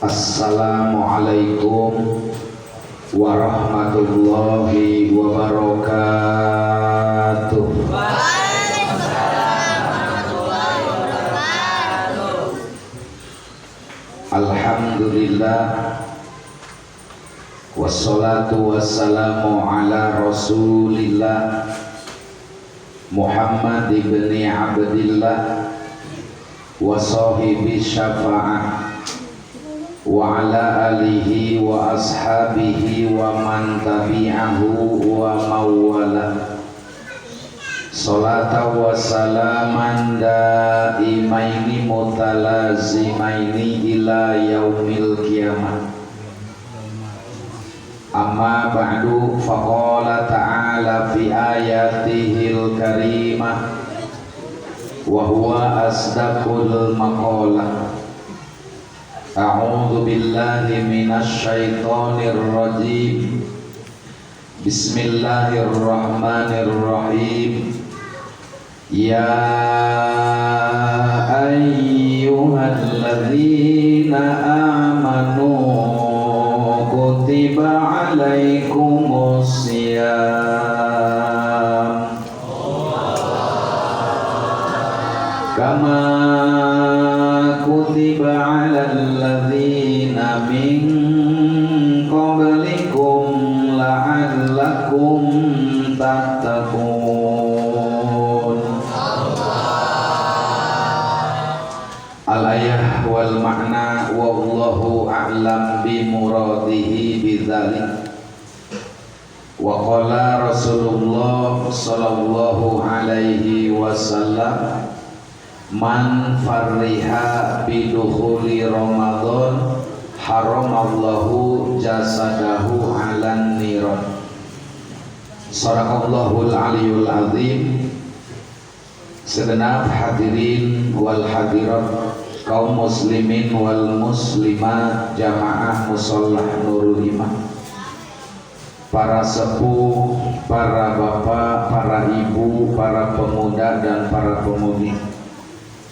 Assalamualaikum warahmatullahi wabarakatuh. Alhamdulillah, wassalatu wassalamu ala rasulillah Muhammad ibni Abdillah wa sahibi syafa'ah wa ala alihi wa ashabihi wa man tabi'ahu wa mawala. Salata wa salaman daimaini mutalazimaini ila yaumil qiyamah. Amma ba'du, faqala ta'ala fi ayatihil karimah wa huwa asdaqul maqalah. A'udzu billahi minasy syaithanir rajim. Bismillahirrahmanirrahim. Ya ayyuhalladzina amanu kutiba alaikumus syiyam kama kutiba alal ladzina min qablikum la'allakum tattaqun. Al-ayah wal ma'na wallahu a'lam bi muradihi bidzalik. Wa qala Rasulullah sallallahu alaihi wasallam, man farriha bidukhuli Ramadan haramallahu jasadahu alan niran. Sadaqallahul aliyul azim. Segenap hadirin wal hadirat, kaum muslimin wal muslimat, jamaah mushollah Nurul Iman, para sepuh, para bapak, para ibu, para pemuda dan para pemudi,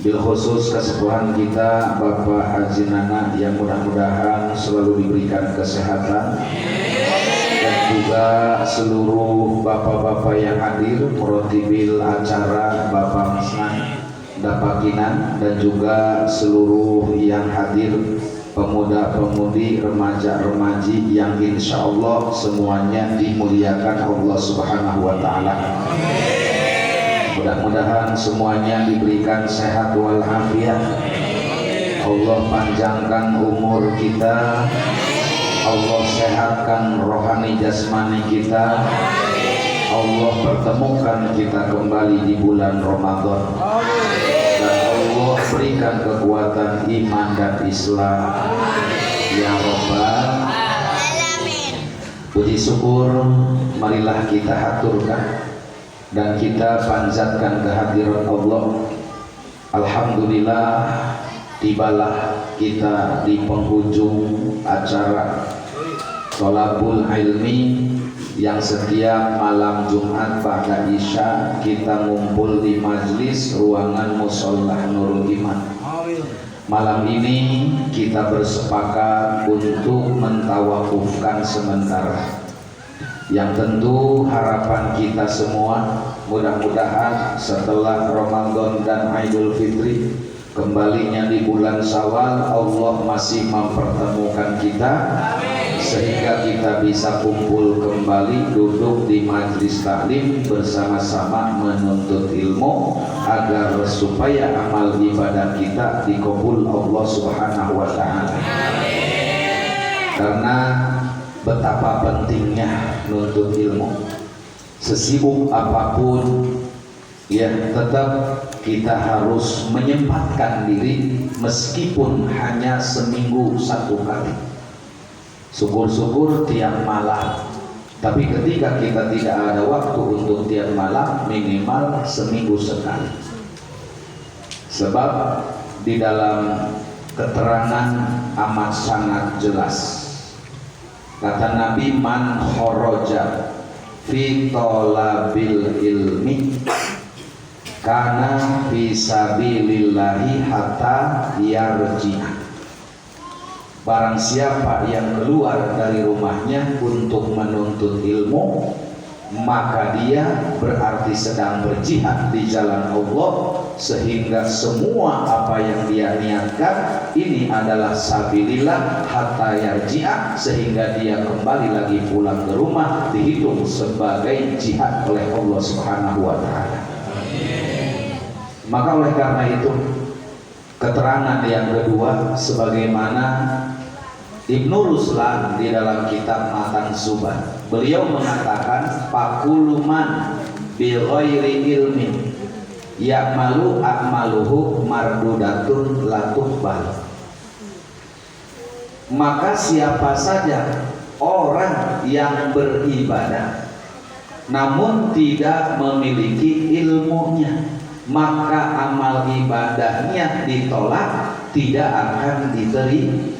bil khusus kesepuhan kita Bapak Haji Nana yang mudah-mudahan selalu diberikan kesehatan, dan juga seluruh bapak-bapak yang hadir, murotibil acara Bapak Misnan, Dapakinan, dan juga seluruh yang hadir, pemuda-pemudi, remaja-remaji yang insya Allah semuanya dimuliakan Allah Subhanahu wa Ta'ala. Mudah-mudahan semuanya diberikan sehat walafiat. Allah panjangkan umur kita, Allah sehatkan rohani jasmani kita, Allah pertemukan kita kembali di bulan Ramadan, dan Allah berikan kekuatan iman dan Islam. Ya Rabbal Alamin. Puji syukur marilah kita haturkan dan kita panjatkan kehadiran Allah. Alhamdulillah, tibalah kita di penghujung acara Tholabul Ilmi yang setiap malam Jumat pada Isya kita ngumpul di majlis ruangan Mushollah Nurul Iman. Malam ini kita bersepakat untuk mentawakufkan sementara, yang tentu harapan kita semua mudah-mudahan setelah Ramadan dan Idul Fitri, kembalinya di bulan Syawal, Allah masih mempertemukan kita sehingga kita bisa kumpul kembali, duduk di majlis taklim bersama-sama menuntut ilmu agar supaya amal ibadah kita dikabul Allah Subhanahu wa Ta'ala. Karena betapa pentingnya nuntut ilmu, sesibuk apapun ya tetap kita harus menyempatkan diri meskipun hanya seminggu satu kali. Syukur-syukur tiap malam, tapi ketika kita tidak ada waktu untuk tiap malam, minimal seminggu sekali. Sebab di dalam keterangan amat sangat jelas, kata Nabi, man kharaja fi thalabil ilmi kana fi sabilillahi hatta yarji'a. Barang siapa yang keluar dari rumahnya untuk menuntut ilmu, maka dia berarti sedang berjihad di jalan Allah, sehingga semua apa yang dia niatkan ini adalah sabilillah hatta yarji'a, sehingga dia kembali lagi pulang ke rumah dihitung sebagai jihad oleh Allah Subhanahu wa taala. Maka oleh karena itu, keterangan yang kedua sebagaimana Ibnu Ruslan di dalam kitab Matan Zuban, beliau mengatakan fakuluman bi ghairi ilmin ya'malu a'maluhu mardudatun la tuqbal. Maka siapa saja orang yang beribadah namun tidak memiliki ilmunya, maka amal ibadahnya ditolak, tidak akan diterima.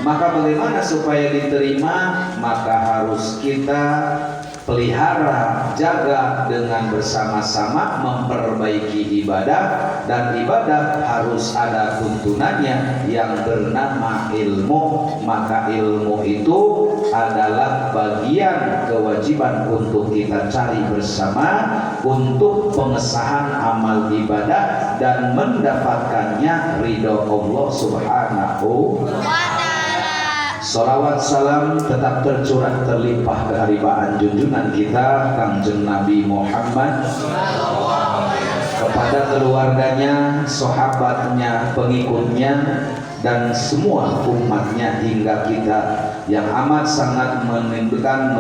Maka bagaimana supaya diterima? Maka harus kita pelihara, jaga dengan bersama-sama memperbaiki ibadah, dan ibadah harus ada tuntunannya yang bernama ilmu. Maka ilmu itu adalah bagian kewajiban untuk kita cari bersama untuk pengesahan amal ibadah dan mendapatkannya ridho Allah Subhanahu wa ta'ala. Salawat salam tetap tercurah terlimpah keharibaan junjungan kita Kangjeng Nabi Muhammad, kepada keluarganya, sahabatnya, pengikutnya, dan semua umatnya hingga kita yang amat sangat merindukan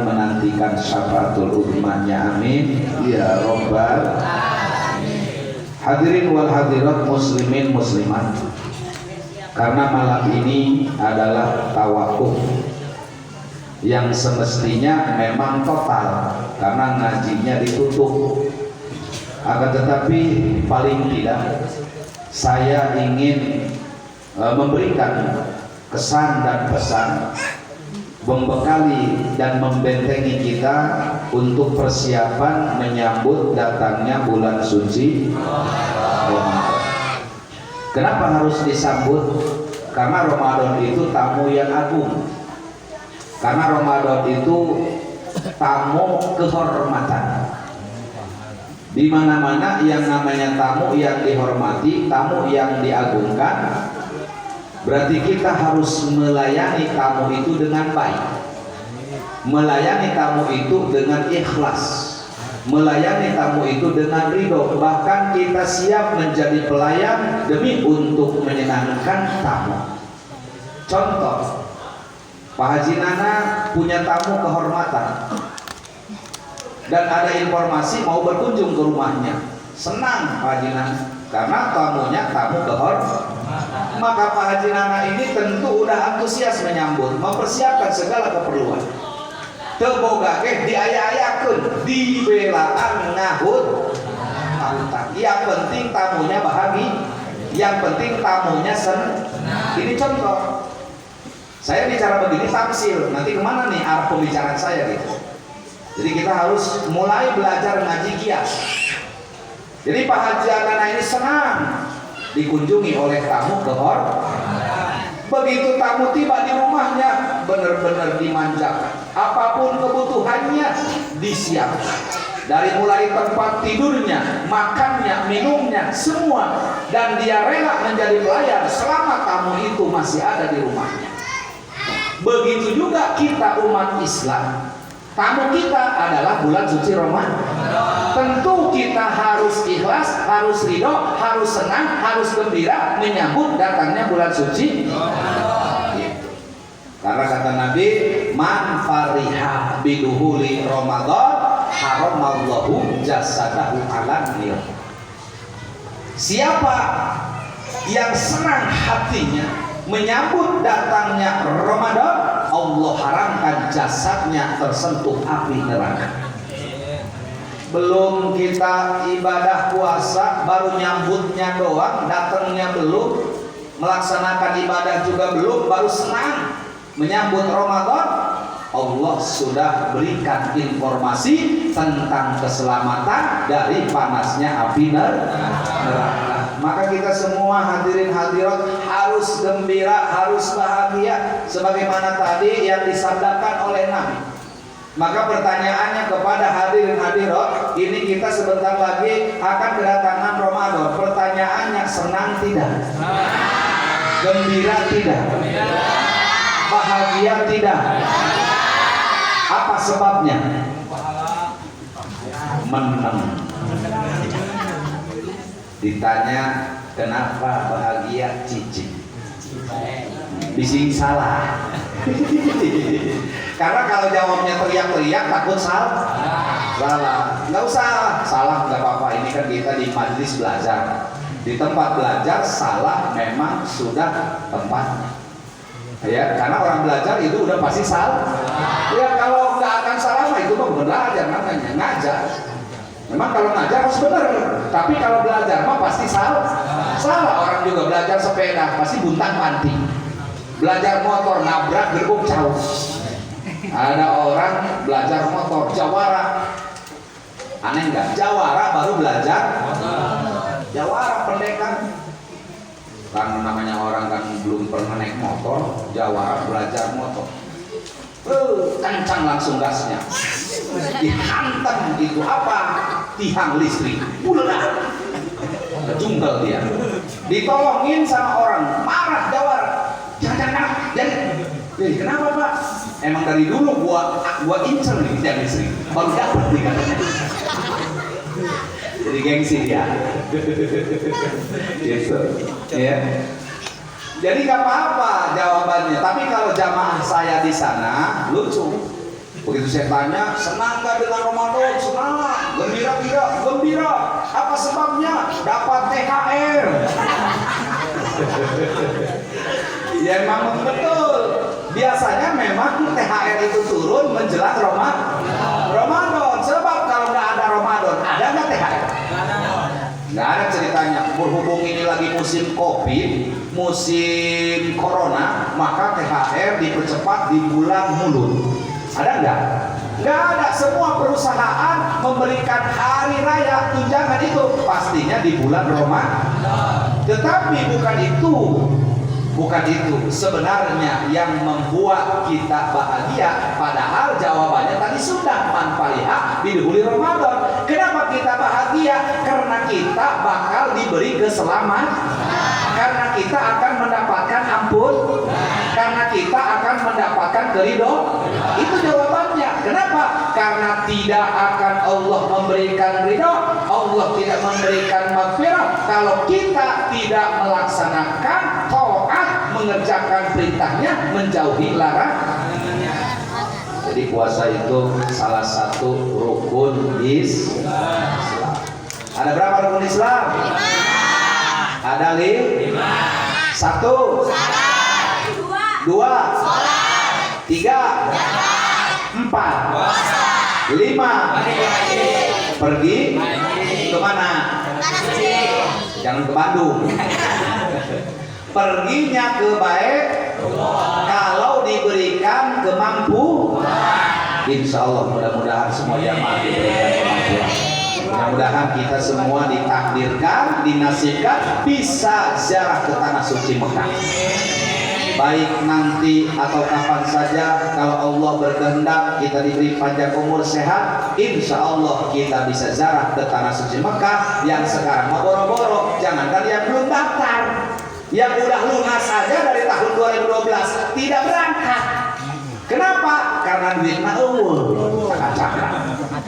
menantikan syafaatul ummahnya. Amin ya robbal alamin. Hadirin wal hadirat, muslimin muslimat, karena malam ini adalah tawakuf yang semestinya memang total karena ngajinya ditutup. Akan tetapi paling tidak saya ingin memberikan kesan dan pesan, membekali dan membentengi kita untuk persiapan menyambut datangnya bulan suci Ramadan. Kenapa harus disambut? Karena Ramadan itu tamu yang agung. Karena Ramadan itu tamu kehormatan. Di mana-mana yang namanya tamu yang dihormati, tamu yang diagungkan, berarti kita harus melayani tamu itu dengan baik. Melayani tamu itu dengan ikhlas. Melayani tamu itu dengan ridho, bahkan kita siap menjadi pelayan demi untuk menyenangkan tamu. Contoh, Pak Haji Nana punya tamu kehormatan dan ada informasi mau berkunjung ke rumahnya. Senang Pak Haji Nana karena tamunya tamu kehormatan. Maka Pak Haji Nana ini tentu udah antusias menyambut, mempersiapkan segala keperluan. Teboga diaya-ayakeun, dibelaan ngahut tautan. Yang penting tamunya bahagia, yang penting tamunya senang. Ini contoh. Saya bicara begini tamsil, nanti kemana nih arah pembicaraan saya gitu. Jadi kita harus mulai belajar ngaji kias. Jadi Pak Haji Nana ini senang dikunjungi oleh tamu kehormatan. Begitu tamu tiba di rumahnya, benar-benar dimanjakan. Apapun kebutuhannya disiapkan. Dari mulai tempat tidurnya, makannya, minumnya, semua. Dan dia rela menjadi pelayan selama tamu itu masih ada di rumahnya. Begitu juga kita umat Islam. Tamu kita adalah bulan suci Ramadan. Tentu kita harus ikhlas, harus ridho, harus senang, harus gembira menyambut datangnya bulan suci. Karena kata Nabi, man fariha biduhuli Ramadan haramallahu jasadahu ala nar. Siapa yang senang hatinya menyambut datangnya Ramadan, Allah haramkan jasadnya tersentuh api neraka. Belum kita ibadah puasa, baru nyambutnya doang, datangnya belum, melaksanakan ibadah juga belum, baru senang menyambut Ramadan, Allah sudah berikan informasi tentang keselamatan dari panasnya api neraka. Maka kita semua hadirin hadirat harus gembira, harus bahagia sebagaimana tadi yang disabdakan oleh Nabi. Maka pertanyaannya kepada hadirin hadirat, ini kita sebentar lagi akan kedatangan Ramadan. Pertanyaannya, senang tidak? Gembira tidak? Bahagia tidak? Apa sebabnya? Menang. Ditanya kenapa bahagia, cicing. Bising salah. Karena kalau jawabnya teriak-teriak takut salah. Nggak usah salah, nggak apa-apa. Ini kan kita di majelis belajar, di tempat belajar. Salah memang sudah tempatnya, ya. Karena orang belajar itu udah pasti salah. Ya kalau nggak akan salah mah itu mah belajar namanya, ngajar. Memang kalau ngajar harus benar, tapi kalau belajar mah pasti salah. Orang juga belajar sepeda pasti buntang panting. Belajar motor nabrak gerbong jauh. Ada orang belajar motor jawara. Aneh nggak? Jawara baru belajar. Jawara pendekan. Kan namanya orang kan belum pernah naik motor, jawara belajar motor. Kencang langsung gasnya. Dihantam itu apa? Tiang listrik. Bulat. Kejungkel dia. Ditolongin sama orang, marah jawara. Jangan. Jadi kenapa Pak? Emang dari dulu gua incer nih tiang listrik, baru dapat nih katanya. Jadi gengsi dia. Gitu. Ya. Jadi gak apa-apa jawabannya. Tapi kalau jamaah saya di sana lucu. Begitu saya tanya, senang gak dengan Ramadan? Senang. Gembira tidak? Gembira. Apa sebabnya? Dapat THR. Ya memang betul. Biasanya memang THR itu turun menjelang Ramadan. Sebab kalau nggak ada Ramadan, ada nggak THR? Nggak ada ceritanya. Berhubung ini lagi musim COVID, musim Corona, maka THR dipercepat di bulan Mulut. Ada nggak? Nggak ada. Semua perusahaan memberikan hari raya tunjangan itu pastinya di bulan Ramadan. Tetapi bukan itu sebenarnya yang membuat kita bahagia. Padahal jawabannya tadi sudah, manfaat di bulan Ramadan. Kenapa kita bahagia? Karena kita bakal diberi keselamatan, karena kita akan mendapatkan ampun, karena kita akan mendapatkan keridhaan. Itu jawabannya. Kenapa? Karena tidak akan Allah memberikan ridha, Allah tidak memberikan maghfirah kalau kita tidak melaksanakan taat, mengerjakan perintahnya, menjauhi larangannya. Jadi puasa itu salah satu rukun Islam. Ada berapa rukun Islam? 5. Ada 5. 1. 2. 3. 4. 5. Pergi kemana? Jangan ke Bandung. Perginya ke baik kalau diberikan kemampuan. Insya Allah mudah-mudahan semua jamaah diberikan kemampuan. Mudah-mudahan kita semua ditakdirkan, dinasibkan bisa ziarah ke tanah suci Mekah. Baik nanti atau kapan saja, kalau Allah berkehendak kita diberi panjang umur sehat, insya Allah kita bisa ziarah ke tanah suci Mekah. Yang sekarang mau boro-boro, jangankan yang belum daftar, yang udah lunas saja dari tahun 2012 tidak berangkat. Kenapa? Karena duitnya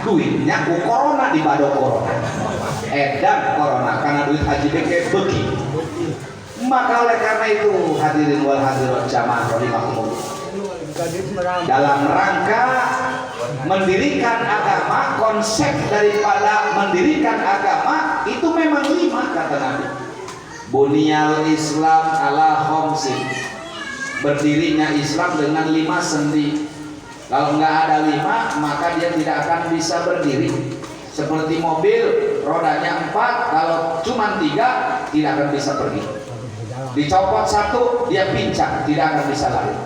duitnya ku corona di bado corona, edan corona karena duit haji beke beki. Maka oleh karena itu hadirin wal hadirat jamaah rahimakumullah, dalam rangka mendirikan agama, konsep daripada mendirikan agama itu memang 5 kata Nabi. Bunyal Islam ala khamsin, berdirinya Islam dengan 5 sendi. Kalau nggak ada 5 maka dia tidak akan bisa berdiri. Seperti mobil rodanya 4, kalau cuma 3 tidak akan bisa pergi. Dicopot 1 dia pincang, tidak akan bisa lari.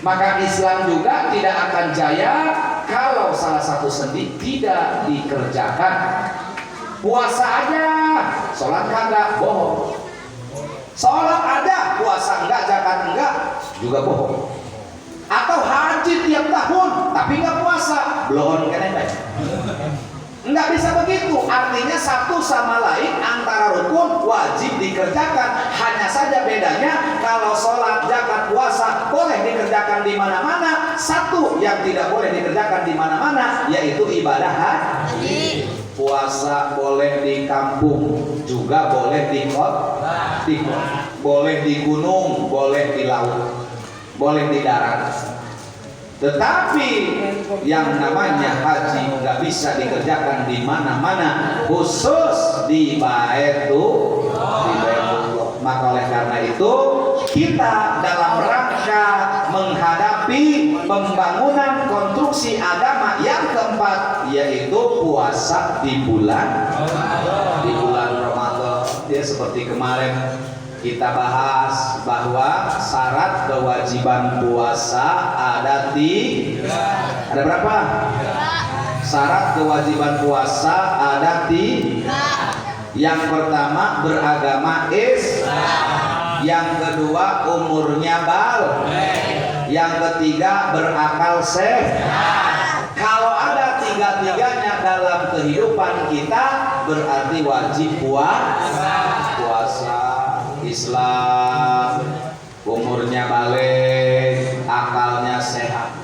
Maka Islam juga tidak akan jaya kalau salah satu sendi tidak dikerjakan. Puasa aja, sholat kagak, bohong. Sholat ada, puasa enggak, zakat enggak, juga bohong. Atau haji tiap tahun tapi enggak puasa, belum kena. Enggak bisa begitu. Artinya satu sama lain antara rukun wajib dikerjakan. Hanya saja bedanya kalau sholat, zakat, puasa boleh dikerjakan di mana-mana. Satu yang tidak boleh dikerjakan di mana-mana yaitu ibadah haji. Puasa boleh di kampung, juga boleh di kota, boleh di gunung, boleh di laut, boleh di darat. Tetapi yang namanya haji nggak bisa dikerjakan di mana-mana, khusus di Baitullah. Maka oleh karena itu kita dalam rangka menghadapi pembangunan konstruksi agama yang keempat, yaitu puasa di bulan Ramadan. Ya, seperti kemarin kita bahas bahwa syarat kewajiban puasa ada berapa? Syarat kewajiban puasa ada 3. Yang pertama beragama Islam, yang kedua umurnya baligh, yang ketiga berakal sehat. Kalau ada tiga-tiganya dalam kehidupan kita berarti wajib puasa. Islam, umurnya baligh, akalnya sehat.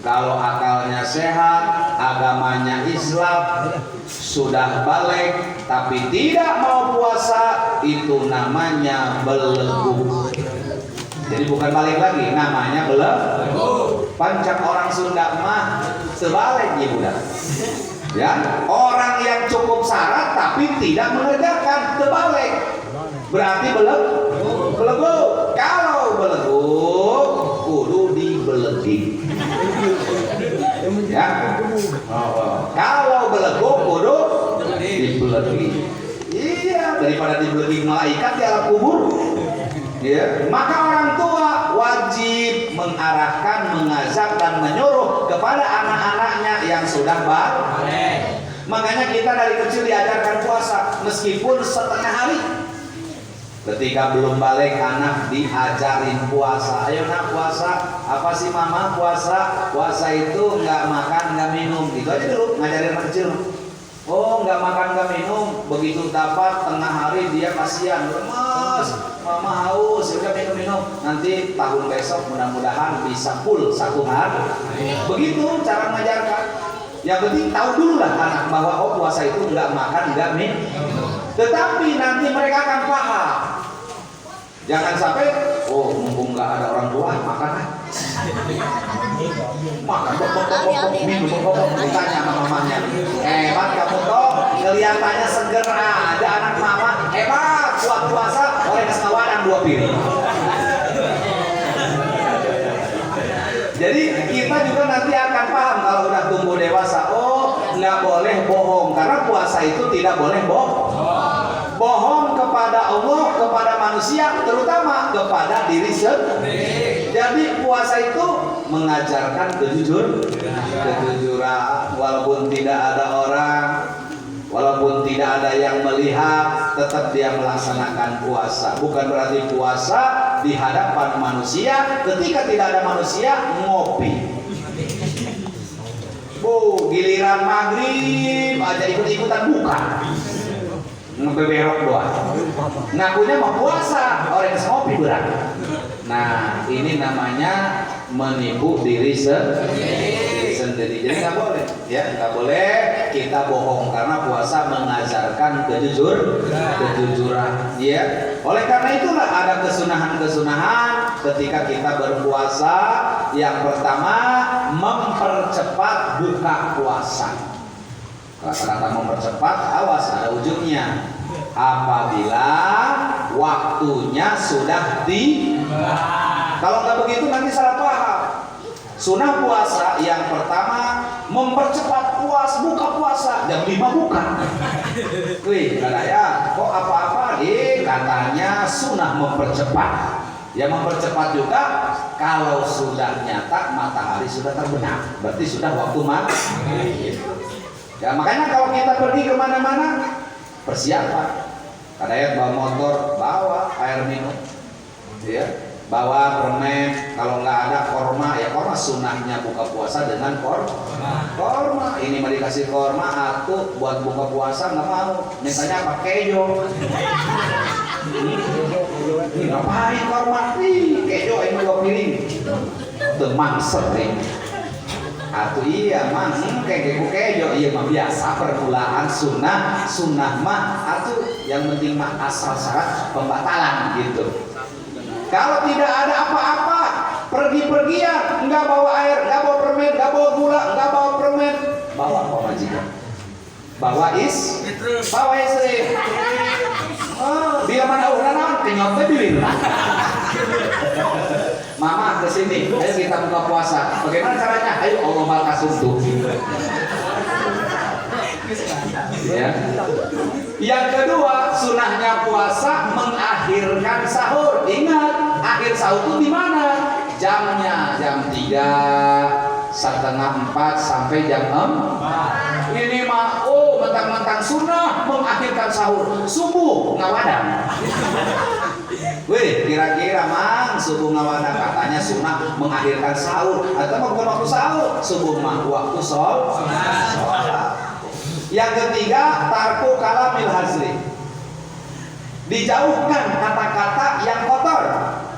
Kalau akalnya sehat, agamanya Islam, sudah baligh tapi tidak mau puasa, itu namanya belenggu. Jadi bukan balik lagi, namanya belenggu. Pancak orang Sunda mah sebalik ya budak. Ya, orang yang cukup syarat tapi tidak mengerjakan terbalik. Berarti belenggu. Kalau belenggu kudu dibelegi. Ya. Kalau belenggu kudu dibelegi. Iya, daripada dibelegi malaikat di alam kubur. Ya, maka orang tua wajib mengarahkan, mengajak dan menyuruh kepada anak-anaknya yang sudah baligh. Makanya kita dari kecil diajarkan puasa meskipun setengah hari. Ketika belum balik anak diajarin puasa. Ayo nak puasa. Apa sih mama puasa? Puasa itu nggak makan nggak minum. Itu aja dulu ngajarin anak kecil. Oh nggak makan nggak minum. Begitu dapat tengah hari dia kasihan. Lemas, mama haus. Udah minum. Nanti tahun besok mudah-mudahan bisa full 1 hari. Begitu cara mengajarkan. Yang penting tahu dulu lah anak bahwa oh puasa itu nggak makan nggak minum. Tetapi nanti mereka akan paham. Jangan sampai, oh mumpung nggak ada orang tua, makan makan minum ditanya sama mamanya. Hebat kamu toh, kelihatannya seger aja anak mama. Hebat, kuat puasa, oleh kesewadan 2 piring. Jadi kita juga nanti akan paham kalau udah tumbuh dewasa. Oh, nggak boleh bohong karena puasa itu tidak boleh bohong kepada Allah, kepada manusia, terutama kepada diri sendiri. Jadi puasa itu mengajarkan kejujuran, walaupun tidak ada orang, walaupun tidak ada yang melihat, tetap dia melaksanakan puasa. Bukan berarti puasa di hadapan manusia, ketika tidak ada manusia ngopi. Giliran maghrib aja ikut-ikutan buka. Ngebeberok doang. Ngakunya mau puasa, orang ngopi berat. Nah, ini namanya menipu diri sendiri. Jadi nggak boleh, ya nggak boleh kita bohong karena puasa mengajarkan kejujuran. Ya, oleh karena itulah ada kesunahan ketika kita berpuasa. Yang pertama mempercepat buka puasa. Kata-kata mempercepat, awas ada ujungnya. Apabila waktunya sudah tiba. Kalau nggak begitu nanti salah paham. Sunnah puasa yang pertama mempercepat buka puasa jam 5 buka. Wih, ya, kok apa-apa? Katanya sunnah mempercepat. Ya mempercepat juga kalau sudah nyata matahari sudah terbenam, berarti sudah waktu maghrib. Ya makanya kalau kita pergi kemana-mana persiapan. Kadang bawa motor, bawa air ya, bawa permen, kalau nggak ada korma, ya korma sunahnya buka puasa dengan korma. Ini mau dikasih korma, aku buat buka puasa nggak mau, mintanya apa kejo. Ngapain korma? Kejo ini 2 piring. Temangset nih. Atuh iya mang, kayak kejo iya mah biasa permulaan sunnah mah atuh yang penting mah asal syarat pembatalan gitu. Kalau tidak ada apa-apa, pergi-pergian, nggak bawa air, nggak bawa permen, nggak bawa gula, nggak bawa permen, bawa apa majikan? Bawa istri. Oh, bila mana ulah kenyotnya bilin. Mama kesini, ayo kita buka puasa. Bagaimana caranya? Ayo Allah malkas untuk. Ya. Yang kedua, sunahnya puasa mengakhirkan sahur. Ingat, akhir sahur itu di mana? Jamnya jam 3, setengah 4 sampai jam 4. Ini mah mentang-mentang sunnah mengakhirkan sahur. Subuh ngawadang. Wih, kira-kira mang subuh ngawadang katanya sunnah mengakhirkan sahur. Atau bukan waktu sahur, subuh mah waktu sholat. Yang ketiga, tarku kalamil hazli. Dijauhkan kata-kata yang kotor.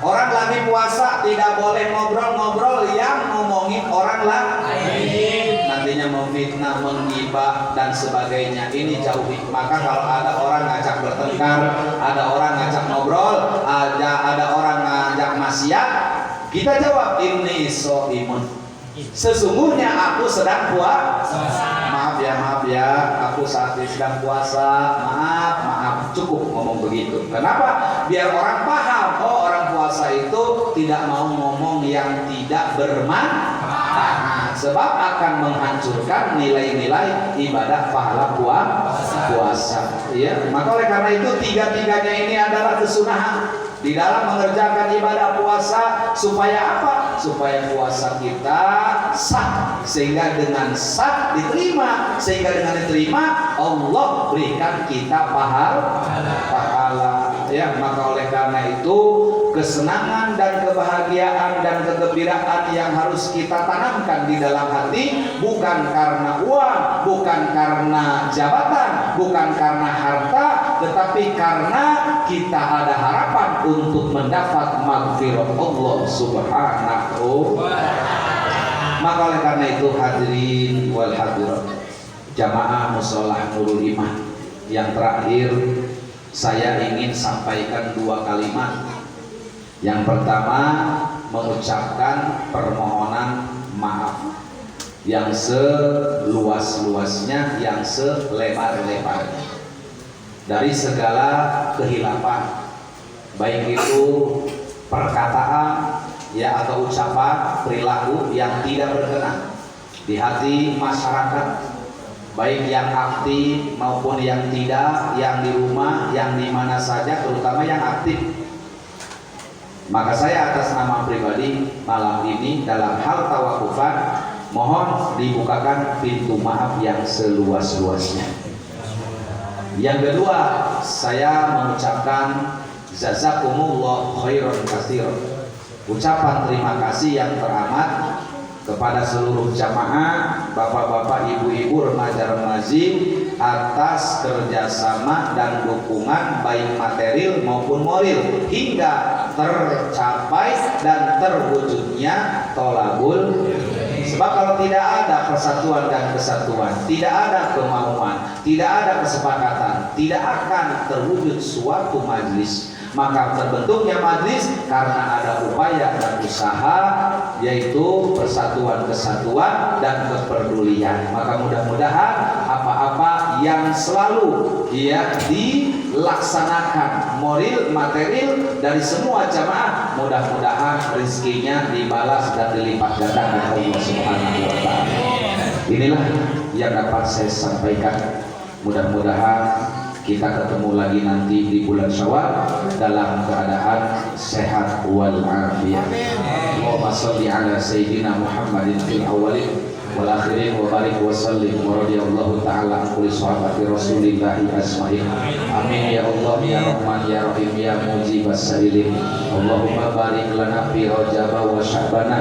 Orang lagi puasa tidak boleh ngobrol-ngobrol yang ngomongin orang lain. Nantinya memfitnah, menggibah dan sebagainya. Ini jauhi. Maka kalau ada orang ngajak bertengkar, ada orang ngajak ngobrol, ada orang ngajak maksiat, kita jawab ini soimun. Sesungguhnya aku sedang puasa. Maaf ya, aku saat ini sedang puasa. Maaf, cukup ngomong begitu. Kenapa? Biar orang paham, oh orang puasa itu tidak mau ngomong yang tidak bermanfaat, sebab akan menghancurkan nilai-nilai ibadah pahala puasa. Ya, maka oleh karena itu tiga-tiganya ini adalah kesunahan di dalam mengerjakan ibadah puasa. Supaya apa? Supaya puasa kita sah, sehingga dengan sah diterima, sehingga dengan diterima Allah berikan kita pahala. Ya, maka oleh karena itu kesenangan dan kebahagiaan dan kegembiraan yang harus kita tanamkan di dalam hati bukan karena uang, bukan karena jabatan, bukan karena harta, tetapi karena kita ada harapan untuk mendapat maghfirah Allah Subhanahu wa ta'ala. Maka oleh karena itu hadirin wal hadirat, jamaah musholah Nurul Iman, yang terakhir saya ingin sampaikan 2 kalimat. Yang pertama, mengucapkan permohonan maaf yang seluas-luasnya, yang selebar-lebarnya dari segala kehilapan, baik itu perkataan ya atau ucapan, perilaku yang tidak berkenan di hati masyarakat, baik yang aktif maupun yang tidak, yang di rumah, yang di mana saja, terutama yang aktif. Maka saya atas nama pribadi malam ini dalam hal tawakufan mohon dibukakan pintu maaf yang seluas-luasnya. Yang kedua, saya mengucapkan jazakumullah khairan katsiran, ucapan terima kasih yang teramat kepada seluruh jamaah, bapak-bapak, ibu-ibu, remaja-remaji atas kerjasama dan dukungan baik material maupun moral hingga tercapai dan terwujudnya tolabul. Sebab kalau tidak ada persatuan dan kesatuan, tidak ada kemauan, tidak ada kesepakatan, tidak akan terwujud suatu majlis. Maka terbentuknya majlis karena ada upaya dan usaha, yaitu persatuan, kesatuan dan kepedulian. Maka mudah-mudahan apa-apa yang selalu dilaksanakan moral material dari semua jamaah, mudah-mudahan rezekinya dibalas dan dilipat gandakan oleh Allah Subhanahu wa ta'ala. Inilah yang dapat saya sampaikan. Mudah-mudahan kita ketemu lagi nanti di bulan Syawal dalam keadaan sehat wal afiyah. Allahumma shalli ala sayyidina Muhammadin fil awwalin wal akhirin wa barik wa sallim wa radiyallahu ta'ala an kulli sahabati rasulillahi asma'in. Amin ya Allah ya Rahman ya Rahim ya mujibas sa'ilin. Allahumma barik lana fi Rajab wa Sya'bana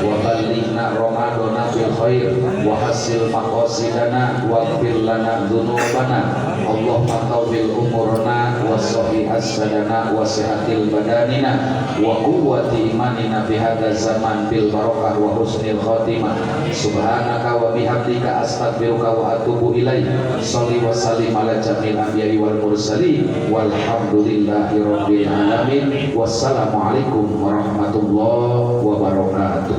wa ballighna Ramadana bil khair wa hasil maqasidana wa ighfir lana dzunubana. Allahumma tawbil umurna wa sahih as-sadana wa sihatil badanina wa quwwati imanina fi hadzal zaman bil barakah wa husnil khatimah. Subhanaka wa bihamdika astaghfiruka wa atubu ilaik. Shalli wa sallim ala jamil anbiya'i wal mursalin walhamdulillahi rabbil alamin. Wassalamualaikum warahmatullahi wabarakatuh.